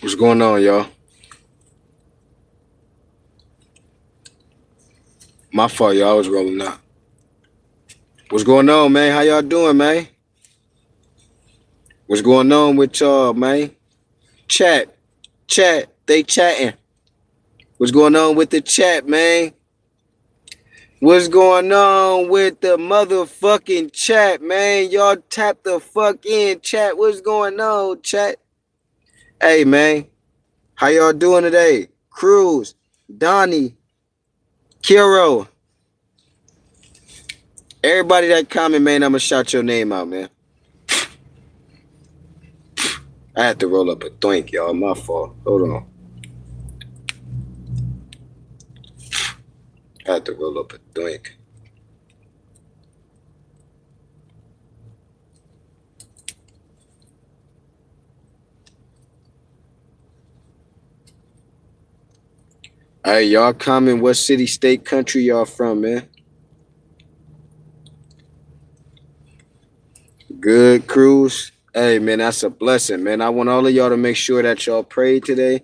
What's going on, y'all? My fault, y'all. I was rolling out. What's going on, man? How y'all doing, man? What's going on with y'all, man? Chat, chat. They chatting. What's going on with the chat, man? What's going on with the motherfucking chat, man? Y'all tap the fuck in, chat. What's going on, chat? Hey, man. How y'all doing today? Cruz, Donnie, Kiro. Everybody that comment, man, I'm gonna shout your name out, man. I had to roll up a doink, y'all. My fault. Hold on. I had to roll up a doink. Hey, y'all comment what city, state, country y'all from, man. Good Cruz. Hey, man, that's a blessing, man. I want all of y'all to make sure that y'all prayed today.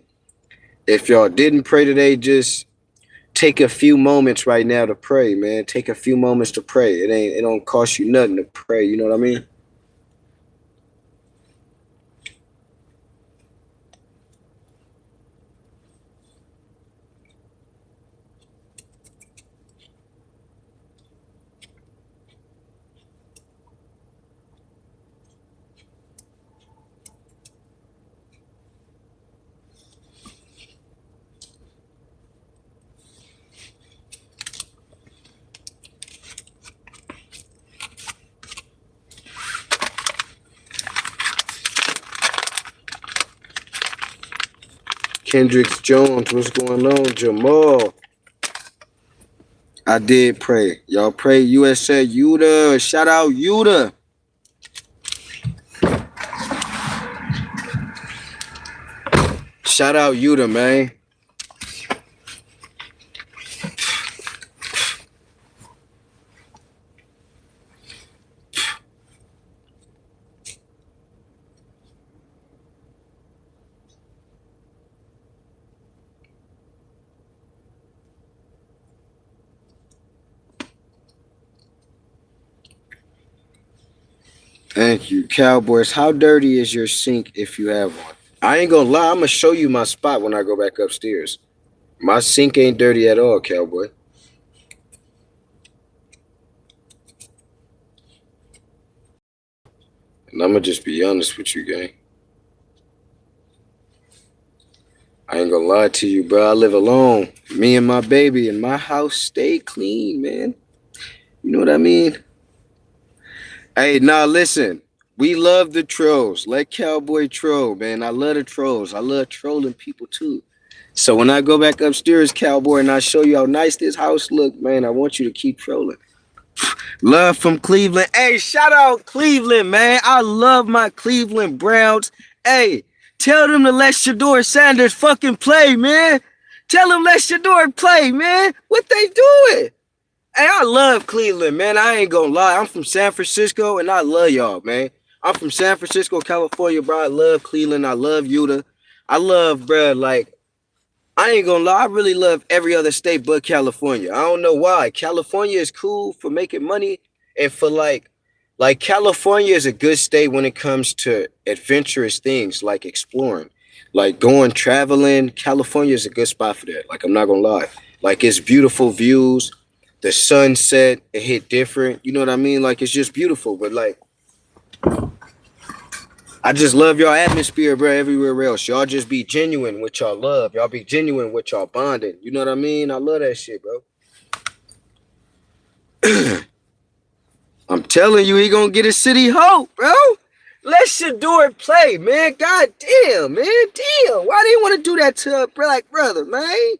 If y'all didn't pray today, just take a few moments right now to pray, man. Take a few moments to pray. It don't cost you nothing to pray. You know what I mean? Kendrick Jones, what's going on? Jamal. I did pray. Y'all pray USA Yuta. Shout out Yuta. Shout out Yuta, man. Thank you. Cowboys, how dirty is your sink if you have one? I ain't gonna lie, I'm gonna show you my spot when I go back upstairs. My sink ain't dirty at all, Cowboy. And I'm gonna just be honest with you, gang. I ain't gonna lie to you, bro. I live alone. Me and my baby, and my house stay clean, man. You know what I mean? Hey, now listen. We love the trolls. Let Cowboy troll, man. I love the trolls. I love trolling people too. So when I go back upstairs, Cowboy, and I show you how nice this house look, man, I want you to keep trolling. Love from Cleveland. Hey, shout out Cleveland, man. I love my Cleveland Browns. Hey, tell them to let Shador Sanders fucking play, man. Tell them let Shador play, man. What they doing? Hey, I love Cleveland, man. I ain't gonna lie. I'm from San Francisco, and I love y'all, man. I'm from San Francisco, California, bro. I love Cleveland. I love Utah. I love, bro, like, I ain't gonna lie, I really love every other state but California. I don't know why. California is cool for making money and for like California is a good state when it comes to adventurous things like exploring. Like going traveling, California is a good spot for that. Like I'm not gonna lie. Like it's beautiful views, the sunset, it hit different. You know what I mean? Like it's just beautiful. But like I just love y'all atmosphere, bro. Everywhere else, y'all just be genuine with y'all love. Y'all be genuine with y'all bonding. You know what I mean? I love that shit, bro. I'm telling you, he gonna get a city hope, bro. Let Shador play, man. God damn, man. Damn. Why do you want to do that to a black brother, man?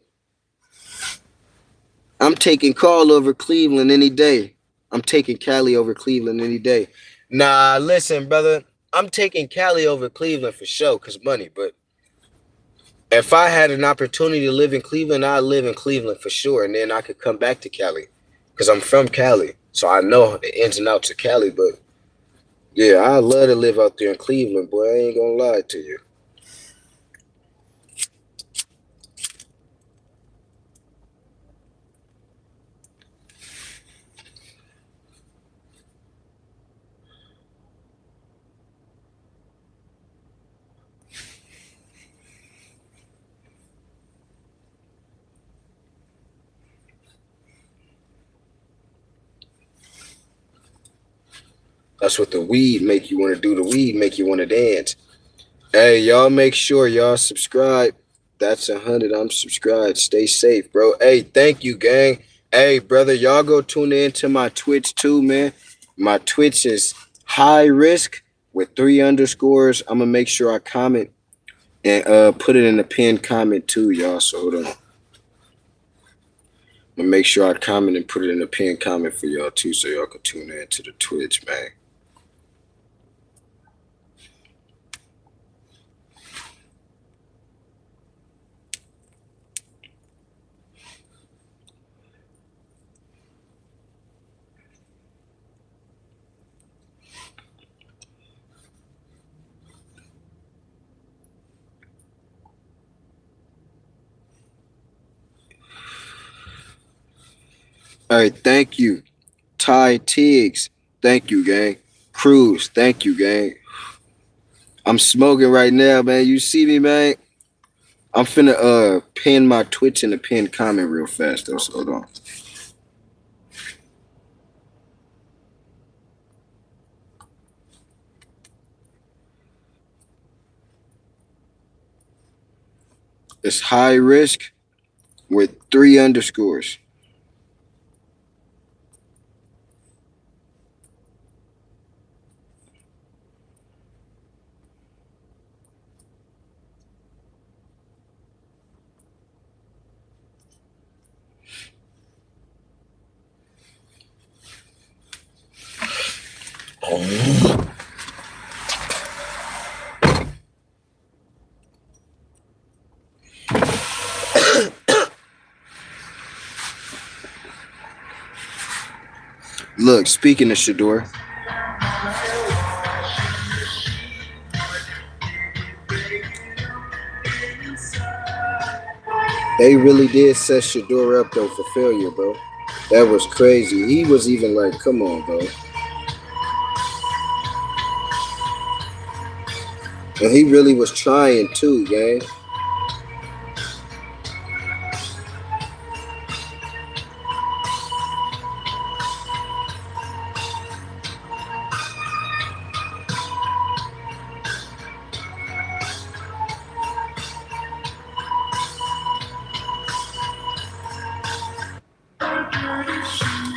I'm taking Carl over Cleveland any day. I'm taking Cali over Cleveland any day. Nah, listen, brother. I'm taking Cali over Cleveland for sure, cause money. But if I had an opportunity to live in Cleveland, I'd live in Cleveland for sure, and then I could come back to Cali, cause I'm from Cali, so I know the ins and outs of Cali. But yeah, I love to live out there in Cleveland, boy. I ain't gonna lie to you. That's what the weed make you want to do. The weed make you want to dance. Hey, y'all make sure y'all subscribe. That's 100. I'm subscribed. Stay safe, bro. Hey, thank you, gang. Hey, brother, y'all go tune in to my Twitch too, man. My Twitch is high risk with 3 underscores. I'm gonna make sure I comment and put it in the pinned comment too, y'all. So hold on. I'm gonna make sure I comment and put it in the pinned comment for y'all too, so y'all can tune in to the Twitch, man. All right, thank you. Ty Tiggs, thank you, gang. Cruz, thank you, gang. I'm smoking right now, man. You see me, man? I'm finna pin my Twitch in the pinned comment real fast though. So hold on. It's high risk with 3 underscores. Look, speaking of Shador, they really did set Shador up though for failure, bro. That was crazy. He was even like, come on, bro. And he really was trying too, gang.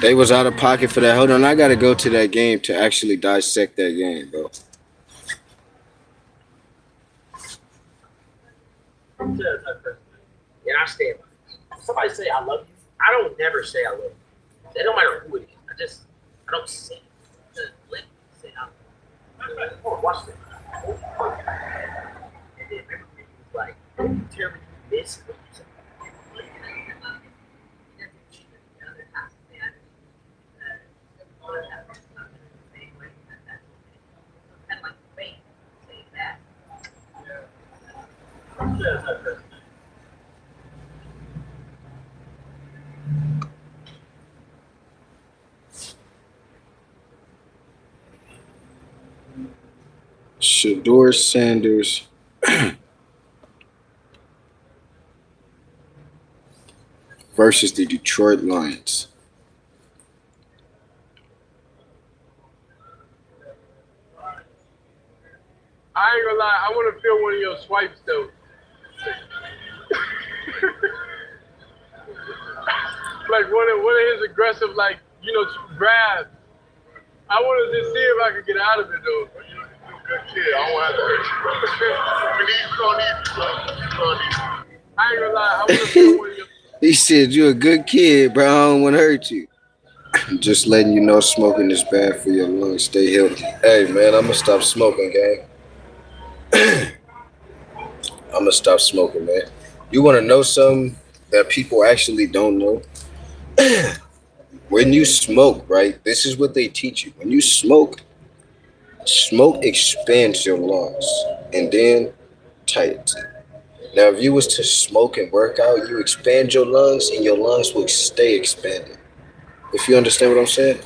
They was out of pocket for that. Hold on, I gotta go to that game to actually dissect that game, bro. And I stand by it. If somebody say I love you, I don't never say I love you. It don't matter who it is. I don't say it. Just let me say I love you. Oh, watch this. And then remember he was like, don't you tell me you miss what you say. Shador Sanders versus the Detroit Lions. I ain't gonna lie, I want to feel one of your swipes though. Like one of his aggressive, like, grabs. I want to just see if I can get out of it though. You're a good kid. I don't have to hurt you. We don't need. I ain't gonna lie, I want to feel one of your. He said, "You're a good kid, bro. I don't want to hurt you." Just letting you know, smoking is bad for your lungs. Stay healthy. Hey, man, I'm gonna stop smoking, gang. I'm gonna stop smoking, man. You want to know something that people actually don't know? When you smoke, right? This is what they teach you. When you smoke expands your lungs and then tightens it. Now, if you was to smoke and work out, you expand your lungs and your lungs will stay expanded. If you understand what I'm saying?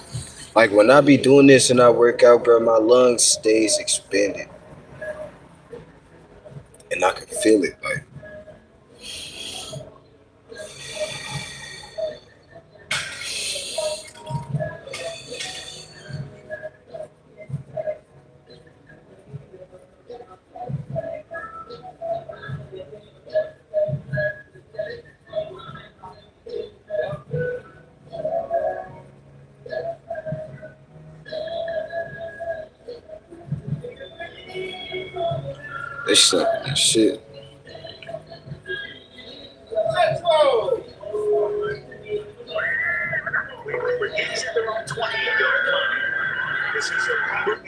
Like when I be doing this and I work out, bro, my lungs stays expanded. And I can feel it, like. They sucking that shit. We're easy around 20. This is a and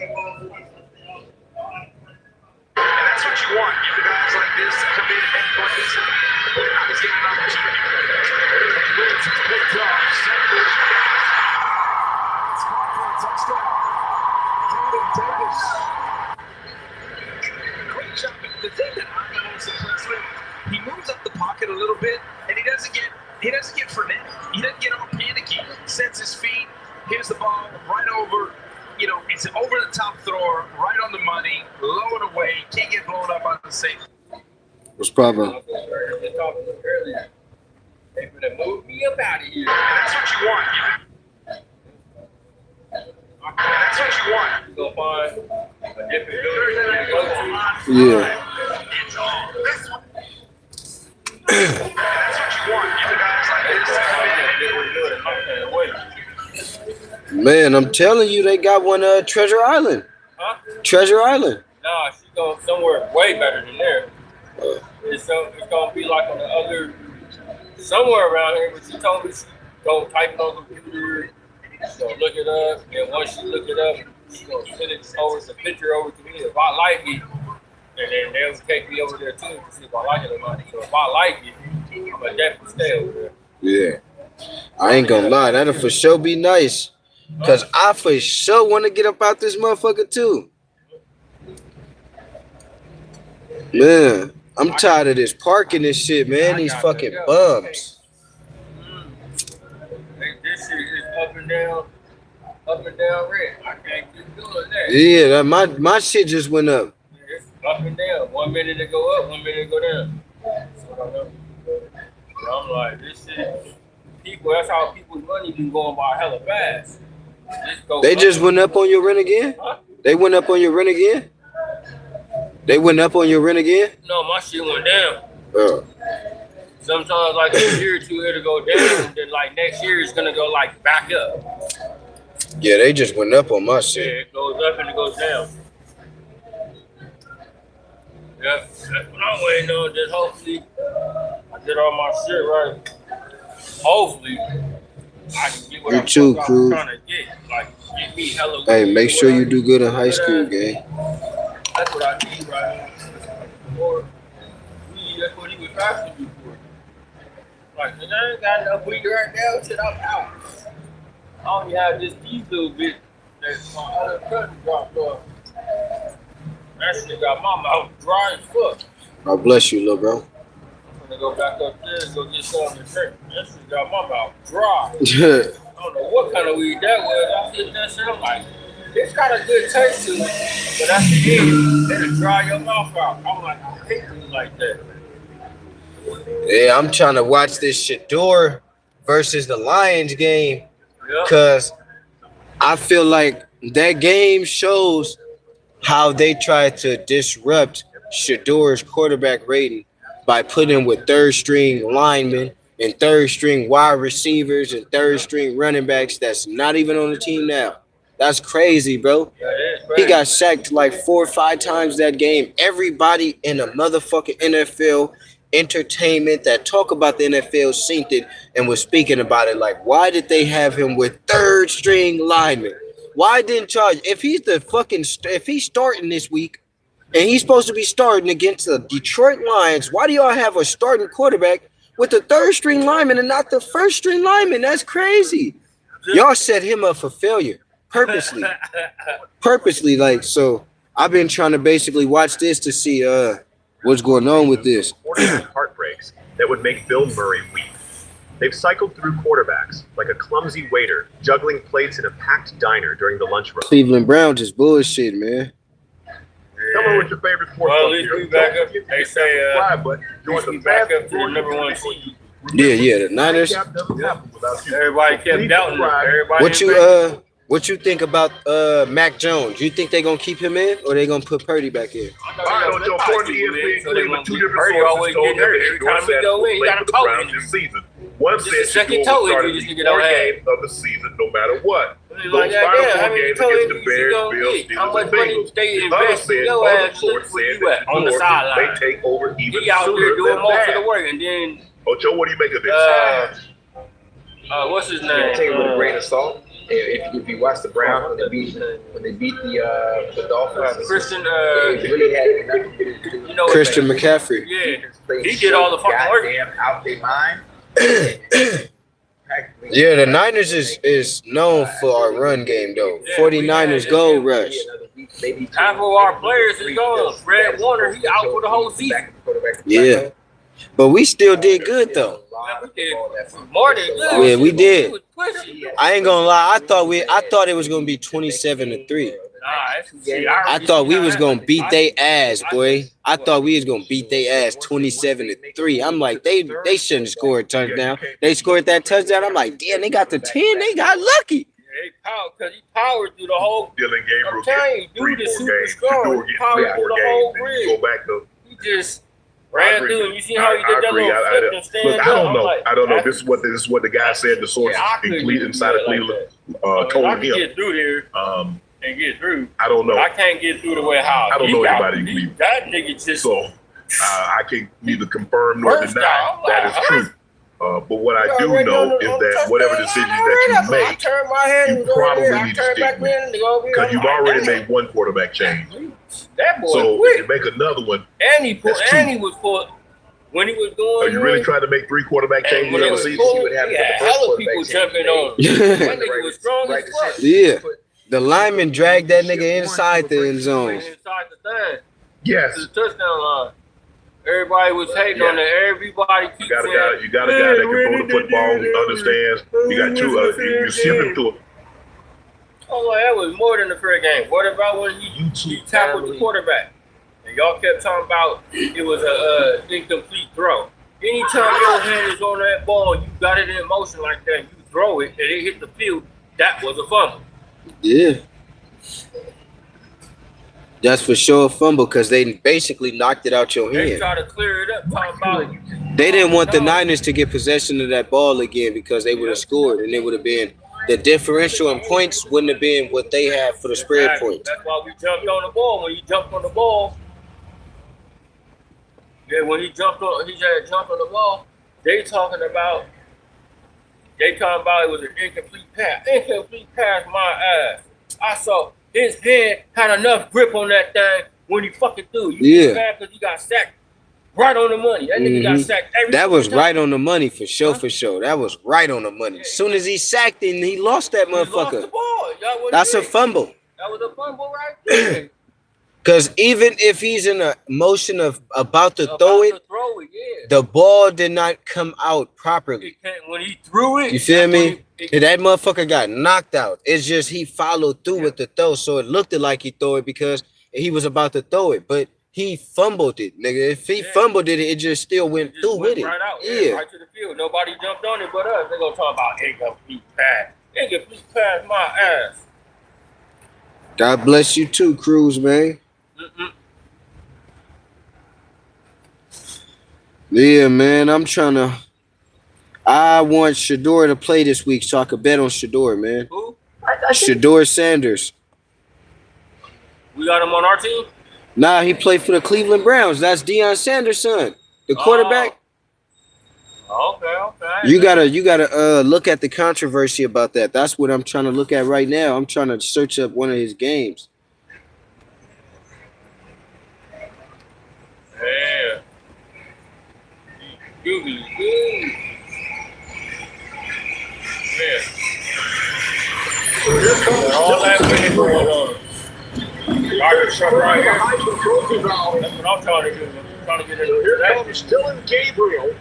that's what you want. You guys like this to come in and play. Now he's getting an opportunity. It's picked up. It's caught for a touchdown. Jordan Davis. Great job. The thing that I'm most impressed with, he moves up the pocket a little bit, and he doesn't get frenetic. He doesn't get all panicky. Sets his feet, hits the ball right over. You know, it's an over-the-top thrower, right on the money, low and away. Can't get blown up on the safety. What's poppin'? Earlier. They gonna move me up out of here. And that's what you want. That's what you want. Go find a different building to go to. Yeah. It's all this one. That's what you want. You guys like this to come in and Man, I'm telling you, they got one Treasure Island. Huh? Treasure Island. Nah, she going somewhere way better than there. It's gonna be like on the other somewhere around here. But she told me she go type it on the computer, she gonna look it up, and once she look it up, she gonna send it over the picture over to me if I like it, and then they'll take me over there too to see if I like it or not. So if I like it, I'm gonna definitely stay over there. Yeah. I ain't gonna lie, that'll for sure be nice. Cause I for sure want to get up out this motherfucker too. Man, I'm tired of this parking and shit, man. These fucking bums. This shit is up and down red. I can't keep doing that. Yeah, my shit just went up. It's up and down. 1 minute it go up, 1 minute it go down. So I'm like, this shit. People, that's how people's money be going by hella fast. They just went up on your rent again? Huh? They went up on your rent again? They went up on your rent again? No, my shit went down. Oh. Sometimes like a year or two it'll go down, then like next year it's gonna go like back up. Yeah, they just went up on my Yeah, shit. it goes up and it goes down. Yeah, that's what I'm waiting on. Just hopefully I get all my shit right. Hopefully I can get what You I'm too, Cruz. trying to get. Like get me hella. Hey, make sure you do good in high school, gang. That's what I need right now. Or weed, that's what he was asking me for. Like, I ain't got enough weed right now, shit, I'm out. I only have just these little bits that my other cousin dropped off. That shit got my mouth dry as fuck. God bless you, little bro. I'm gonna go back up there and go get something to drink. That shit got my mouth dry. I don't know what kind of weed that was. I hit that shit, I'm like, it's got a good taste to it, but that's the end. It'll dry your mouth out. I'm like, I hate things like that. Yeah, I'm trying to watch this Shador versus the Lions game Yep. because I feel like that game shows how they try to disrupt Shador's quarterback rating by putting with third-string linemen and third-string wide receivers and third-string running backs that's not even on the team now. That's crazy, bro. Yeah, it is He crazy. got sacked like 4 or 5 times that game. Everybody in the motherfucking NFL entertainment that talk about the NFL synced it and was speaking about it. Like, why did they have him with third string linemen? Why didn't y'all? If he's if he's starting this week and he's supposed to be starting against the Detroit Lions, why do y'all have a starting quarterback with the third string lineman and not the first string lineman? That's crazy. Y'all set him up for failure purposely. Like, so I've been trying to basically watch this to see what's going on with this. Quarterback heartbreaks that would make Bill Murray weep. They've cycled through quarterbacks like a clumsy waiter juggling plates in a packed diner during the lunch rush. Cleveland Browns is bullshit, man. Tell me what your favorite sports Well, at book least is. we back Don't up. forget to They hit say, that subscribe button. Join we the back vast up to the majority number of one people. seed. Yeah, the Niners. Handicap doesn't happen without you. Everybody kept Please doubting them. subscribe. Everybody What you think about Mac Jones? You think they gonna keep him in or they gonna put Purdy back in? All right, on your according to ESPN Cleveland, two different Purdy sources always told get him hurt. that Every Shador time we said go will in, he play got for a the toe Browns injury. this season. One Just said a second Shador toe will start injury at just to least get 4 our games of the season, no matter what. It's like, Those Final goddamn, Four how many games told against him the you Bears, gonna Bills, get? How Steelers, much and money Bengals. they Other invest in fans, your other ass? Look reports where said you at, on the that sideline. they take over even He out sooner there doing than most of that. the work, and then Ocho, what do you make of this? what's his I'm name? gonna take it with a grain of salt. If you watch the Browns when they beat the Dolphins, Christian, it really had nothing to do. you know, Christian McCaffrey. Yeah, he did all the fucking work. Goddamn out their mind. Yeah, the Niners is known for our run game though. Yeah, 49ers gold rush. Half of our players is gone. Fred Warner, he out for the whole season. Yeah. But we still did good though. Yeah, we did more than good. Yeah, we did. was pushing. I ain't gonna lie. I thought it was gonna be 27-3. I thought we was gonna beat they ass, boy. I thought we was gonna beat they ass 27-3. I'm like, they shouldn't score a touchdown. They scored that touchdown. I'm like, damn, they got the 10. They got lucky. They powered because he powered through the whole. Dylan Gabriel I'm telling you, dude is super strong. He powered through the whole grid. Go back to. He just ran through. And you see how he did that agree. little flip and stand Look, up? I don't I'm know. like, I don't know. This is what the guy said. The source inside of Cleveland I told can him. get through there and get through. I don't know. I can't get through the way how I don't know anybody in Cleveland. That nigga just So I can neither confirm nor Burst deny out. I'm that like, is true. But what I do know is that whatever decision that you make, you probably need to stick with, because you've already made one quarterback change. That boy So quick. if you make another one, And he put, That's two. and he was for when he was are doing. you really trying to make 3 quarterback and changes when in it a was season? full, would have he to had put the first hella people quarterback jumping on. Yeah. That nigga was strong as fuck. Yeah. The lineman dragged that nigga inside the end zone. Inside the thing, Yes. to the touchdown line. Everybody was hating on it. Everybody keeps You got a saying, guy. You got a guy that can throw the football. Who understands. You got two. You sip him to it. oh, well, that was more than the fair game. What about when he tackled the quarterback? And y'all kept talking about it was a incomplete throw. Anytime your hand is on that ball, you got it in motion like that, you throw it, and it hit the field, that was a fumble. Yeah. That's for sure a fumble because they basically knocked it out your They hand. try to clear it up, talking about They didn't want the Niners to get possession of that ball again because they would have scored and it would have been the differential in points wouldn't have been what they had for the spread Exactly. points. That's why we jumped on the ball. When he jumped on the ball, when he jumped on the ball. They talking about it was an incomplete pass. Incomplete pass, my ass. I saw his hand had enough grip on that thing when he fucking threw. You Yeah. mad because he got sacked right on the money. That nigga got sacked every That was single right time. on the money for sure, for sure. That was right on the money. As soon as he sacked him, he lost that He lost the motherfucker. ball. That was That's a it. fumble. That was a fumble right there. Because even if he's in a motion of about to throw About it, to throw it, yeah. the ball did not come out properly. It can't, when he threw it, You feel that's me? when it- That motherfucker got knocked out. It's just he followed through with the throw, so it looked like he threw it because he was about to throw it, but he fumbled it, nigga. If he fumbled it, it just still went It just through went with it. right out, Yeah. right to the field. Nobody jumped on it but us. They gonna talk about incomplete pass. Incomplete pass, my ass. God bless you too, Cruz, man. Mm-mm. Yeah, man. I want Shador to play this week so I could bet on Shador, man. Who? Shador Sanders. We got him on our team? Nah, he played for the Cleveland Browns. That's Deion Sanders' son, the quarterback. Okay. You gotta look at the controversy about that. That's what I'm trying to look at right now. I'm trying to search up one of his games. Yeah. Yeah. All that winning going on. That's what I'm trying to do. I'm trying to get into Here that. comes Dylan Gabriel.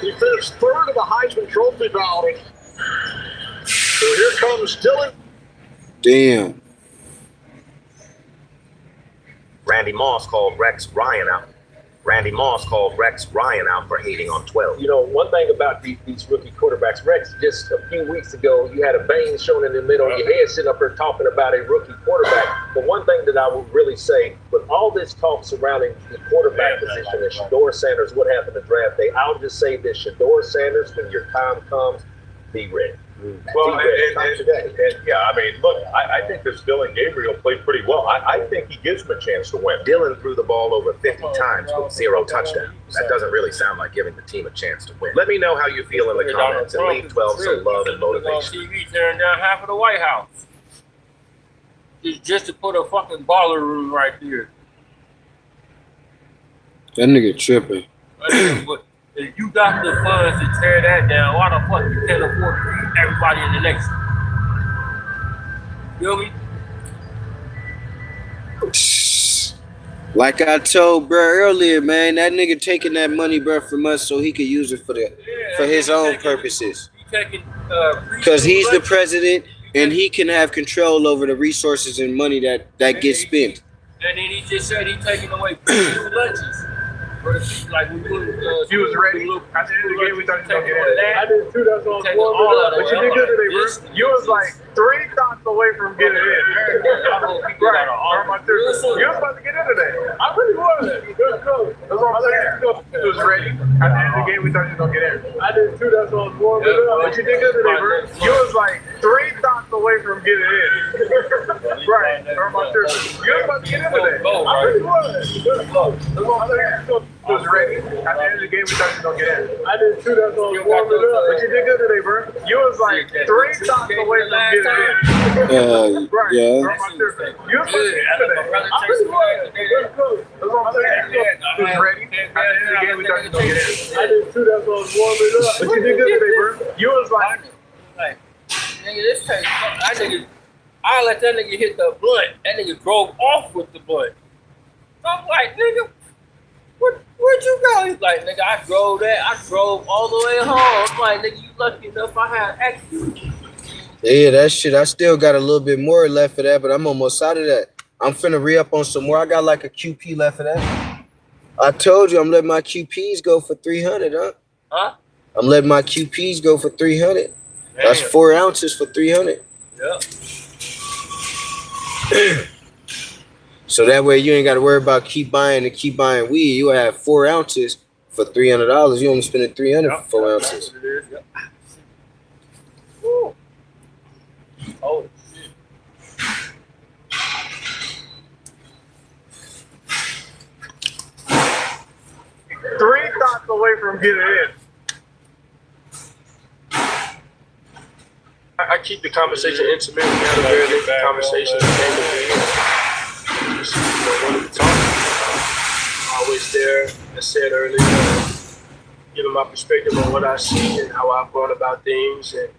He finished third of the Heisman Trophy ballot. So here comes Dylan. Damn. Randy Moss called Rex Ryan out. Randy Moss called Rex Ryan out for hating on 12. You know, one thing about these rookie quarterbacks, Rex, just a few weeks ago, you had a vein shown in the middle of your head sitting up here talking about a rookie quarterback. But one thing that I would really say, with all this talk surrounding the quarterback position and Shador Sanders, what happened to draft day, I'll just say this, Shador Sanders, when your time comes, be ready. Well, and yeah, I mean, look, I think this Dylan Gabriel played pretty well. I think he gives him a chance to win. Dylan threw the ball over 50 times with 0 touchdowns. That doesn't really sound like giving the team a chance to win. Let me know how you feel in the comments and leave 12 some love and motivation. TV tearing down half of the White House. It's just to put a fucking baller room right there. That nigga tripping. But if you got the funds to tear that down, why the fuck you can't afford to feed everybody in the next one? Feel me? Like I told bro earlier, man, that nigga taking that money, bro, from us so he could use it for his own purposes. Because he's the president and he can have control over the resources and money that gets spent. And then he just said he taking away free lunches. Like we put, He was ready. At the end of the game, we thought he was going to get in. I did too. That's what I was But you did good today, bro. You was like 3 thoughts away from getting in. Right. You was about to get in today. I really was. It was close. That's what I'm saying. He was ready. At the end of the game, we thought he was going to get in. I did too. That's what I was warming up. But you did good today, bro. You was like 3 thoughts away from getting in. Right. You was about to get in today. I really was. It was close. That's what I'm saying. He was ready. At the end of the game, we thought he was going to get in. I did too. That's what I was warming up. But you did good today, bro. You was like 3 thoughts away from getting in. Right. Yeah. You was about to get in today. I really was. It was close. That's what I'm saying. He was ready. At the end of the game, we thought he was going to get in. I did too. That's what I was warming up. But you did good today, bro. You was like, nigga, this takes that nigga. I let that nigga hit the blunt. That nigga drove off with the blunt. I'm like, nigga, where'd you go? He's like, nigga, I drove all the way home. I'm like, nigga, you lucky enough I had extra. Yeah, that shit. I still got a little bit more left of that, but I'm almost out of that. I'm finna re-up on some more. I got like a QP left of that. I told you I'm letting my QPs go for 300, huh? Huh? I'm letting my QPs go for 300. That's 4 ounces for 300. Yep. So that way you ain't got to worry about keep buying weed. You have 4 ounces for $300. You only spending 300 for 4 ounces. Yep. Woo. Oh shit. 3 thoughts away from getting in. I keep the conversation intimate. We had a very lengthy conversation. I'm always there. As I said earlier, giving my perspective on what I see and how I've gone about things. And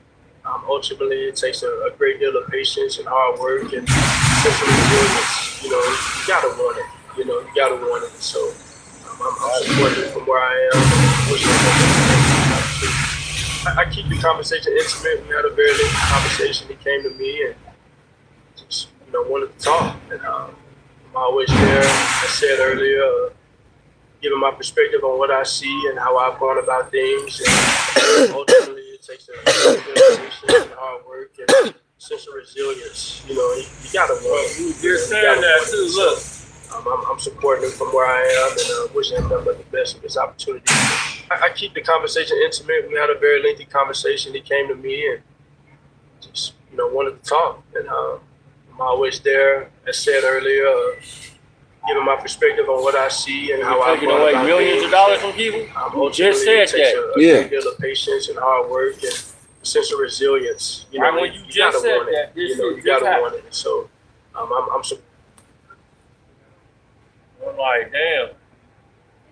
ultimately, it takes a great deal of patience and hard work and sense of resilience. You know, you gotta want it. You know, you gotta want it. So I'm supporting from where I am. I keep the conversation intimate. We had a very lengthy conversation. He came to me and just, wanted to talk. And I'm always there. As I said earlier, giving my perspective on what I see and how I've gone about things. And ultimately, it takes a dedication and hard work and sense of resilience. You gotta want it. You're saying that too. Look. I'm supporting him from where I am and wishing him nothing but the best of his opportunity. I keep the conversation intimate. We had a very lengthy conversation. He came to me and just, wanted to talk. And I'm always there. As said earlier, giving my perspective on what I see and how I've gone about millions of dollars from people. Just said that. A great deal of patience and hard work and a sense of resilience. You just said that. You gotta want it. So I'm supporting. I'm like, damn.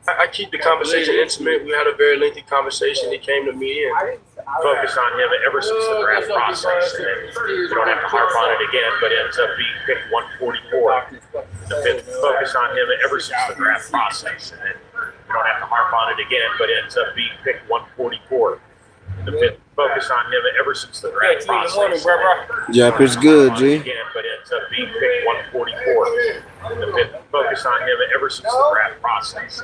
I keep the conversation intimate. We had a very lengthy conversation. He came to me and focus on him ever since the draft process. And you don't have to harp on it again, but ends up being picked 144. Focus on him ever since the draft process. And you don't have to harp on it again, but ends up being picked 144. Focus on him ever since the draft process. Yep, it's good, G. Again, but ends up being picked 144. Focus on him ever since the draft process.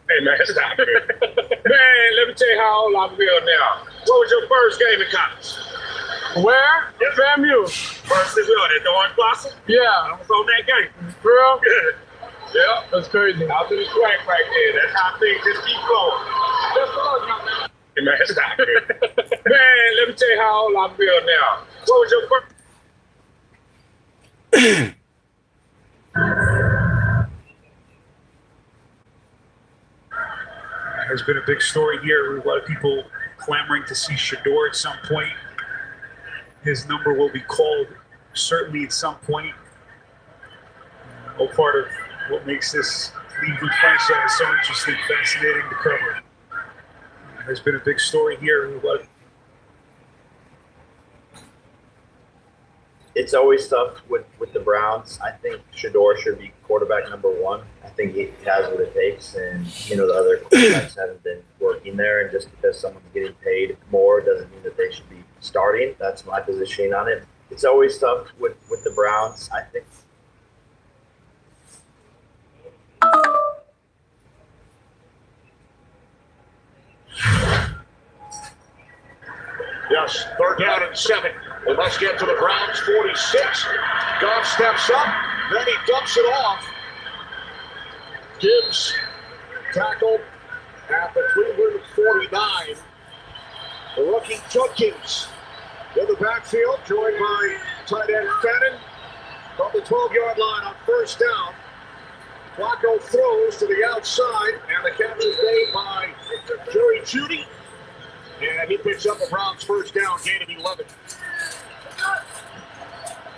Hey man, stop it. Man, let me tell you how old I feel now. What was your first game in college? Where? FAMU. First as well, that Orange Blossom? Yeah. I was on that game. Bro? Yeah. That's crazy. I was in the track right there. That's how things just keep going. That's Hey, man, stop it. Man, let me tell you how old I feel now. What was your first? There's been a big story here. A lot of people clamoring to see Shedeur at some point. His number will be called certainly at some point. All part of what makes this Cleveland franchise so interesting, fascinating to cover. There's been a big story here. It's always tough with the Browns. I think Shedeur should be quarterback number one. I think he has what it takes, and the other quarterbacks haven't been working there. And just because someone's getting paid more doesn't mean that they should be starting. That's my position on it. It's always tough with the Browns. I think. Yes, 3rd down and 7. They must get to the Browns 46. Goff steps up, then he dumps it off. Gibbs tackled at the Cleveland 49. The rookie Judkins in the backfield, joined by tight end Fenton from the 12-yard line on 1st down. Flacco throws to the outside, and the catch is made by Jerry Jeudy. And he picks up the Browns' 1st down, gain of 11.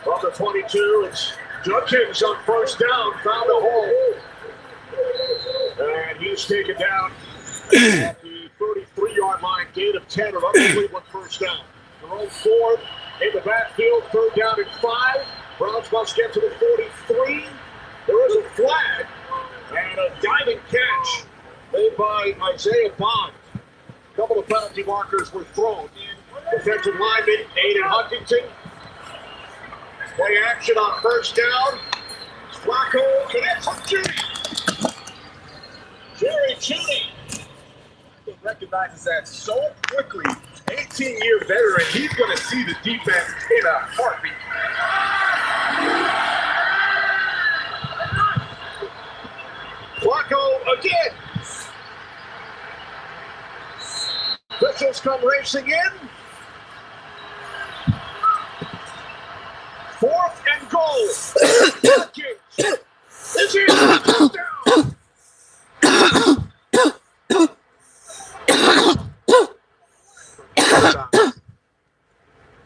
From the 22, it's Judkins on 1st down, found a hole. And he's taken down at the 33-yard line, gain of 10, another Cleveland 1st down. Jerome Ford in the backfield, 3rd down and 5. Browns must get to the 43. There is a flag and a diving catch made by Isaiah Bond. A couple of penalty markers were thrown. Defensive lineman Aiden Huntington. Play action on 1st down. Flacco connects with Jeudy. Jerry Jeudy recognizes that so quickly. 18-year veteran, he's going to see the defense in a heartbeat. Flacco again. Officials come racing in. 4th and goal. This is touchdown.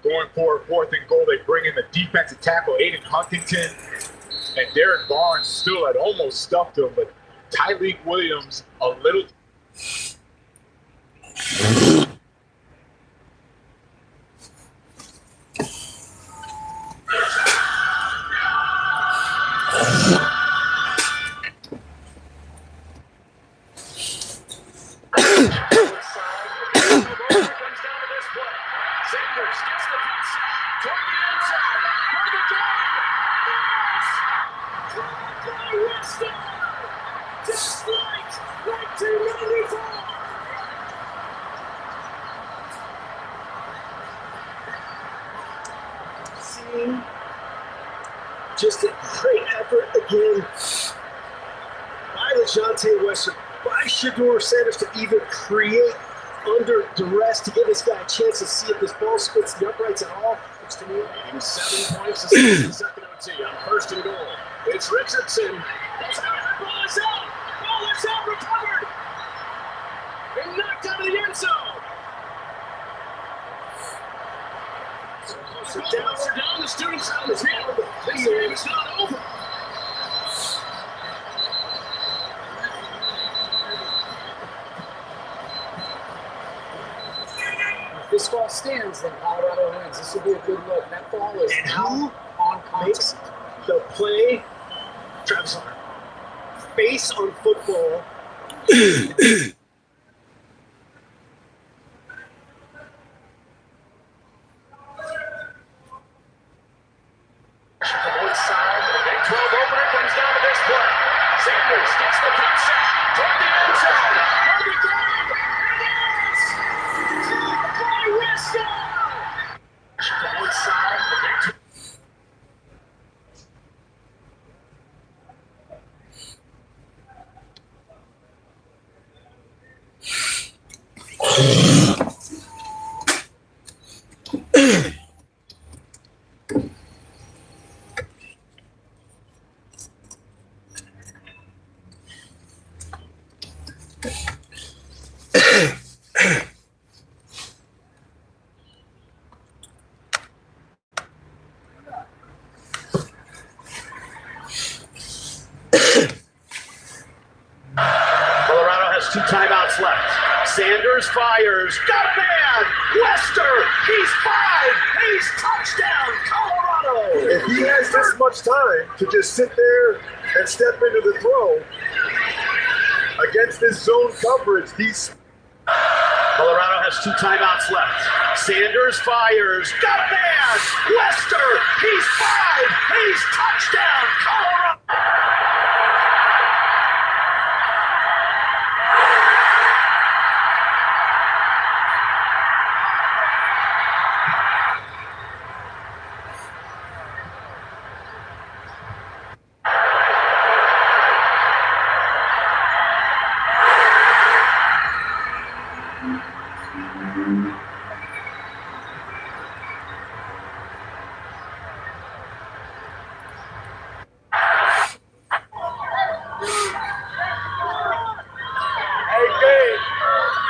Going for 4th and goal, they bring in the defensive tackle, Aiden Huntington, and Derek Barnes still had almost stuffed him, but Tyreek Williams a little. Just a great effort again by LeJohntay Western, by Shedeur Sanders to even create under duress to give this guy a chance to see if this ball splits the uprights at all. It's to me, 7 points to 2nd OT on 1st and goal. It's Richardson. That's how the ball is out. Ball is out, recovered. And knocked out of the end zone. So down, the students on the field. This game is not over. If this ball stands, then Colorado wins. This will be a good look. That ball is now on contact. The play, Travis Hunter, face on football. fires. Got a man. Wester. He's 5. He's touchdown, Colorado. If he has this much time to just sit there and step into the throw against this zone coverage, Colorado has 2 timeouts left. Sanders fires. Got a man. Wester. He's 5. He's touchdown, Colorado.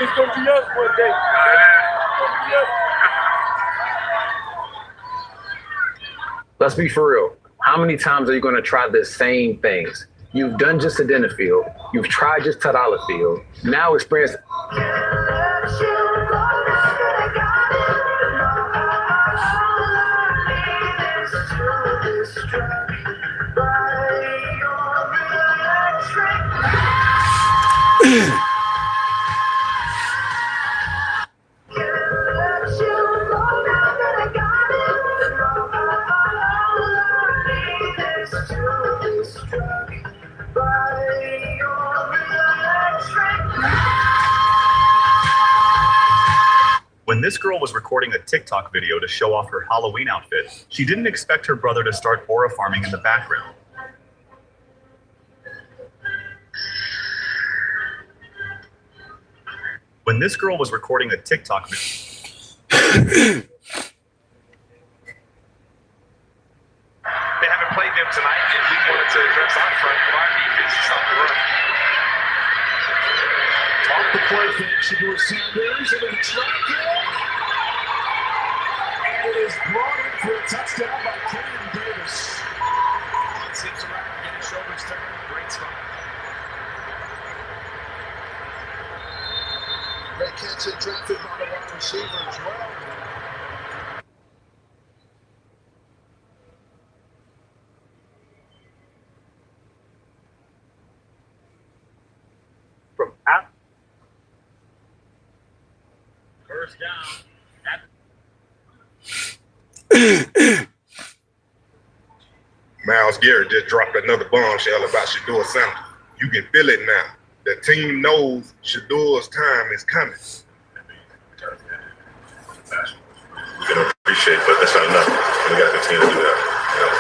It's gonna be us one day. Let's be for real. How many times are you going to try the same things? You've done just Adena Field. You've tried just Tadala Field. Now experience. When this girl was recording a TikTok video to show off her Halloween outfit, she didn't expect her brother to start aura farming in the background. When this girl was recording a TikTok video, They haven't played them tonight, and we wanted to address our front of our defense to stop the run. Off the play fake, Shedeur Sanders into the traffic. And it is brought in for a touchdown by Kennedy Davis. Zips around, getting shoulders turned, great spot. Great catch in traffic by the wide receiver as well. from out. First down. Myles Garrett just dropped another bombshell about Shedeur Sanders. You can feel it now. The team knows Shedeur's time is coming. We can appreciate, but that's not enough. We got to continue to do that. You know,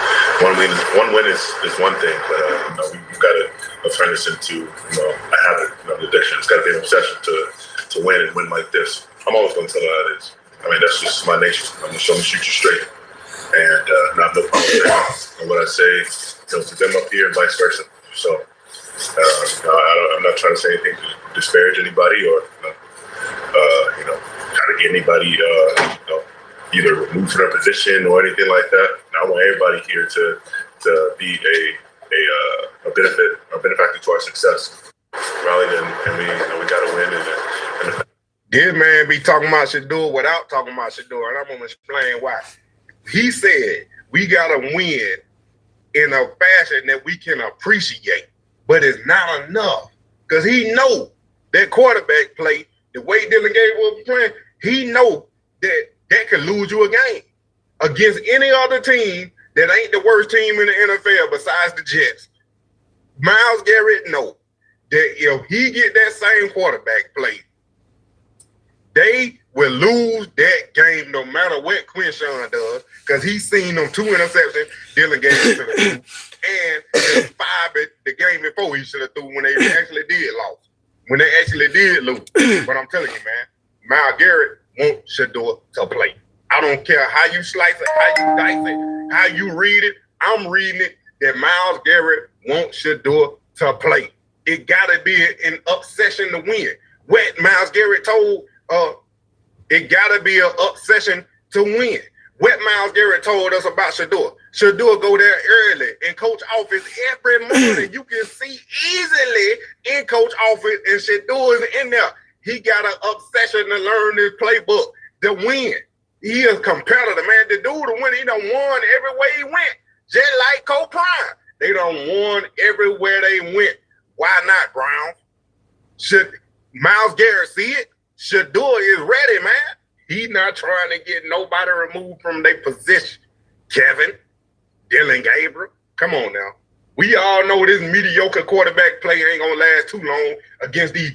one win is one thing, but we've got to turn this into a habit, an addiction. It's got to be an obsession to win and win like this. I'm always going to tell you how it is. I mean, that's just my nature. I'm going to shoot you straight, and not no problem with that. And what I say, to them up here and vice versa. So, I'm not trying to say anything to disparage anybody or try to get anybody either removed from their position or anything like that. And I want everybody here to be a benefactor to our success. Rallied and we got to win. And This man be talking about Shedeur without talking about Shedeur, and I'm gonna explain why. He said we gotta win in a fashion that we can appreciate, but it's not enough because he know that quarterback play, the way Dylan Gabriel was playing, he know that could lose you a game against any other team that ain't the worst team in the NFL besides the Jets. Myles Garrett know that if he get that same quarterback play, they will lose that game no matter what Quinshawn does, because he's seen them 2 interceptions Dylan gave to the team, and 5 the game before he should have threw when they actually did lose. When they actually did lose. But I'm telling you, man, Myles Garrett wants Shedeur to play. I don't care how you slice it, how you dice it, how you read it. I'm reading it that Myles Garrett wants Shedeur to play. It gotta be an obsession to win. What Myles Garrett told it gotta be an obsession to win. What Myles Garrett told us about Shedeur. Shedeur go there early and coach office every morning. You can see easily in coach office, and Shedeur is in there. He got an obsession to learn this playbook to win. He is competitive, man. The dude to win, he done won everywhere he went. Just like Cole Prime. They done won everywhere they went. Why not, Brown? Should Myles Garrett see it? Shedeur is ready, man. He's not trying to get nobody removed from their position. Kevin, Dylan Gabriel, come on now. We all know this mediocre quarterback play ain't gonna last too long against these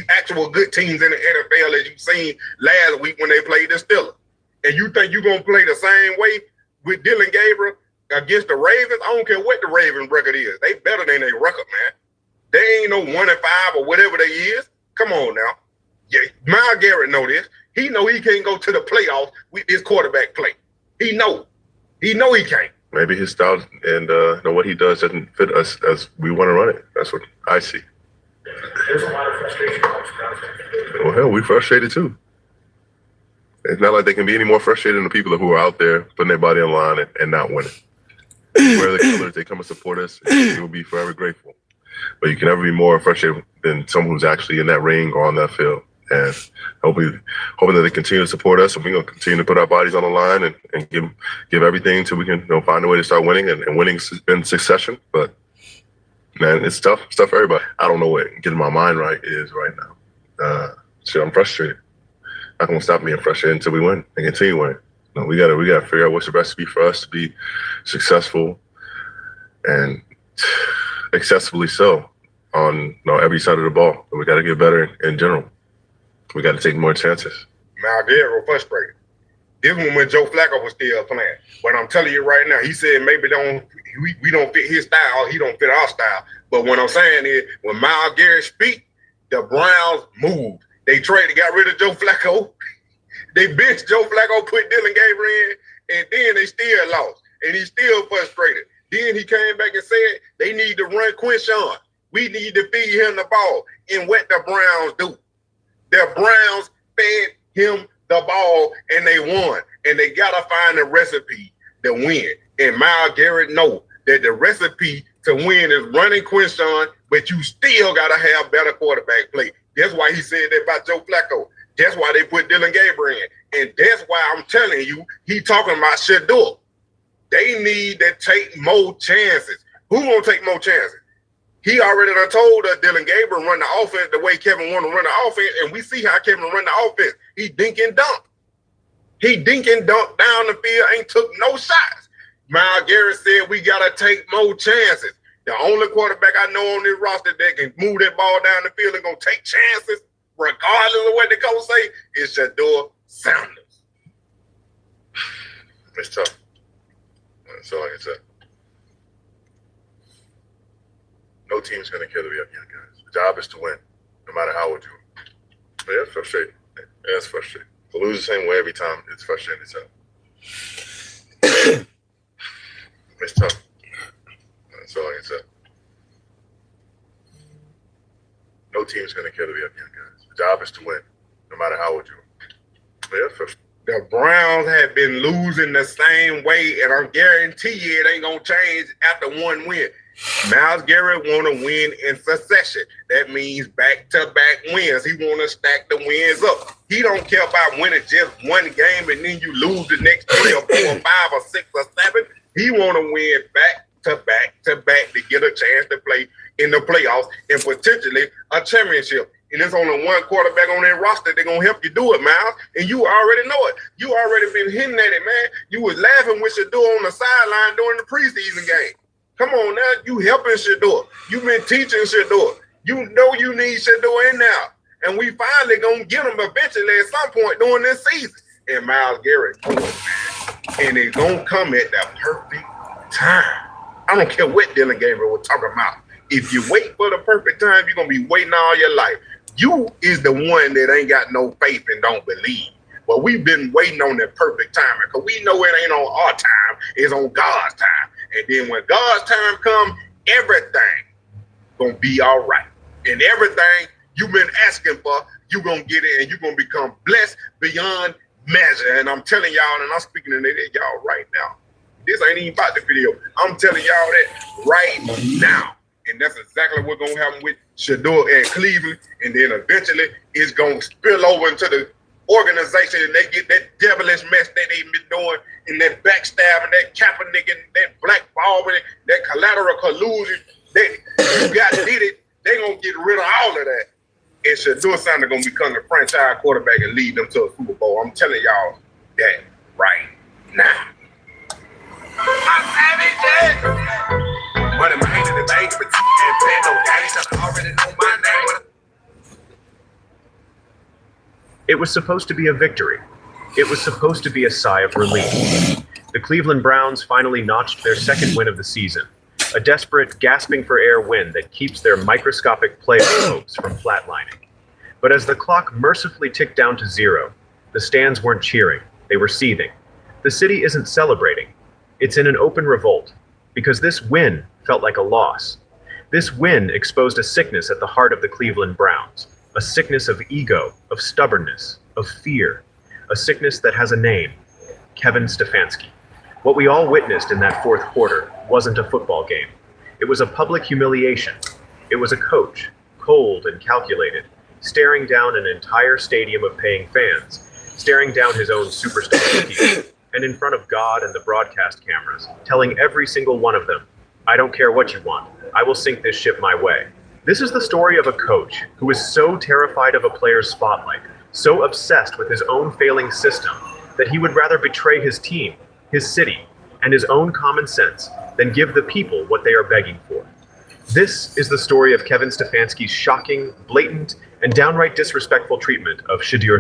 actual good teams in the NFL, as you seen last week when they played the Steelers. And you think you're gonna play the same way with Dylan Gabriel against the Ravens? I don't care what the Ravens record is. They better than their record, man. They ain't no 1-5 or whatever they is. Come on now. Yeah, Myles Garrett know this. He know he can't go to the playoffs with this quarterback play. He know. He know he can't. Maybe his style and what he does doesn't fit us as we want to run it. That's what I see. There's a lot of frustration. Well, hell, we frustrated too. It's not like they can be any more frustrated than the people who are out there putting their body on the line and not winning. Wear the colors, they come and support us, and we will be forever grateful. But you can never be more frustrated than someone who's actually in that ring or on that field. And hoping that they continue to support us, and we're going to continue to put our bodies on the line and give everything until we can find a way to start winning and winning in succession. But man, it's tough. It's tough for everybody. I don't know what getting my mind right is right now. I'm frustrated. Not going to stop being frustrated until we win and continue winning. We got to figure out what's the recipe for us to be successful and excessively so on every side of the ball. We got to get better in general. We got to take more chances. Myles Garrett was frustrated. This one when Joe Flacco was still playing. But I'm telling you right now, he said maybe we don't fit his style, he don't fit our style. But what I'm saying is, when Myles Garrett speak, the Browns moved. They got rid of Joe Flacco. They benched Joe Flacco, put Dylan Gabriel in, and then they still lost. And he's still frustrated. Then he came back and said they need to run Quinshawn. We need to feed him the ball. And what the Browns do? The Browns fed him the ball and they won. And they got to find a recipe to win. And Myles Garrett know that the recipe to win is running Quinshawn, but you still got to have better quarterback play. That's why he said that about Joe Flacco. That's why they put Dylan Gabriel in. And that's why I'm telling you, he talking about Shedeur. They need to take more chances. Who gonna take more chances? He already done told us Dylan Gabriel run the offense the way Kevin want to run the offense, and we see how Kevin run the offense. He dink and dunk. He dink and dunk down the field, ain't took no shots. Myles Garrett said we gotta take more chances. The only quarterback I know on this roster that can move that ball down the field and gonna take chances, regardless of what the coach say, is Shedeur Sanders. It's tough. That's all I can say. No team's going to kill the young guys. The job is to win, no matter how we do it. But yeah, it's frustrating. Yeah, it's frustrating. To lose the same way every time, it's frustrating itself. It's tough. That's all I can say. No team's going to kill the young guys. The job is to win, no matter how we do it. But yeah, it's frustrating. The Browns have been losing the same way, and I guarantee you it ain't going to change after one win. Myles Garrett want to win in succession. That means back-to-back wins. He want to stack the wins up. He don't care about winning just one game and then you lose the next 3 or 4 or 5 or 6 or 7. He want to win back-to-back to get a chance to play in the playoffs and potentially a championship. And there's only one quarterback on that roster that's going to help you do it, Myles. And you already know it. You already been hinting at it, man. You was laughing with Shedeur on the sideline during the preseason game. Come on now. You helping Shedeur. You've been teaching Shedeur. You know you need Shedeur in now. And we finally going to get him eventually at some point during this season. And Myles Garrett knows, man. And it's going to come at the perfect time. I don't care what Dylan Gabriel was talking about. If you wait for the perfect time, you're going to be waiting all your life. You is the one that ain't got no faith and don't believe. But we've been waiting on the perfect time because we know it ain't on our time. It's on God's time. And then when God's time comes, everything going to be all right. And everything you've been asking for, you're going to get it and you're going to become blessed beyond measure. And I'm telling y'all, and I'm speaking to y'all right now. This ain't even about the video. I'm telling y'all that right now. And that's exactly what's going to happen with Shedeur at Cleveland. And then eventually is going to spill over into the organization, and they get that devilish mess that they've been doing, and that backstabbing, that Kaepernick, and that blackballing, that collateral collusion, that you guys did it, they going to get rid of all of that. And Shedeur Sanders going to become the franchise quarterback and lead them to a Super Bowl. I'm telling y'all that right now. I'm savage. Money, my hand in the bank, but and playing no games. I already know my name. It was supposed to be a victory. It was supposed to be a sigh of relief. The Cleveland Browns finally notched their second win of the season, a desperate, gasping for air win that keeps their microscopic playoff hopes from flatlining. But as the clock mercifully ticked down to 0, the stands weren't cheering, they were seething. The city isn't celebrating. It's in an open revolt, because this win felt like a loss. This win exposed a sickness at the heart of the Cleveland Browns. A sickness of ego, of stubbornness, of fear. A sickness that has a name, Kevin Stefanski. What we all witnessed in that fourth quarter wasn't a football game. It was a public humiliation. It was a coach, cold and calculated, staring down an entire stadium of paying fans, staring down his own superstar rookies, and in front of God and the broadcast cameras, telling every single one of them, I don't care what you want, I will sink this ship my way. This is the story of a coach who is so terrified of a player's spotlight, so obsessed with his own failing system, that he would rather betray his team, his city, and his own common sense than give the people what they are begging for. This is the story of Kevin Stefanski's shocking, blatant, and downright disrespectful treatment of Shedeur